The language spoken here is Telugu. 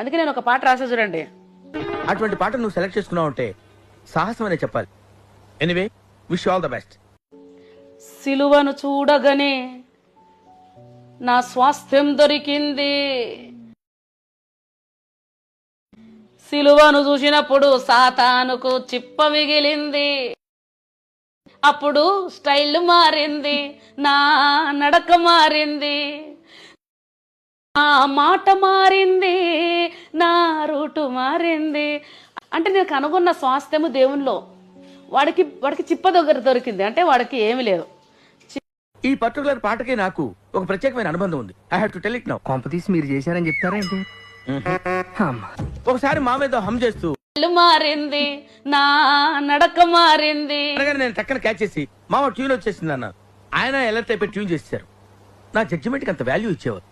అందుకే నేను ఒక పాట రాసా చూడండి. అటువంటి పాట నువ్వు సెలెక్ట్ చేసుకున్నావు అంటే సాహసం అనే చెప్పాలి. Anyway, wish all the best. సిలువను చూడగానే నా స్వాస్థ్యం దొరికింది, సిలువను చూసినప్పుడు సాతానుకు చిప్ప మిగిలింది, అప్పుడు స్టైల్ మారింది, నా నడక మారింది, ఆ మాట మారింది, నా రూటు మారింది. అంటే నేను కనుగొన్న స్వాస్థ్యము దేవునిలో. వాడికి చిప్ప దగ్గర దొరికింది, అంటే వాడికి ఏమీ లేదు. ఈ పర్టికులర్ పాటకి నాకు ఒక ప్రత్యేకమైన అనుబంధం ఉంది. I have to tell it now. కొంపతీసి మీరు చేశారని చెప్తారా ఏంటి? ఒకసారి మా మీద హమ్ చేస్తూ మారింది, నా నడక మారింది. అనగానే నేను టక్కన క్యాచ్ చేసి మామ ట్యూన్ వచ్చేసింది అన్న. ఆయన ఎలా టైప్ ట్యూన్ చేశారు. నా జడ్జిమెంట్ కి అంత వాల్యూ ఇచ్చేవారు.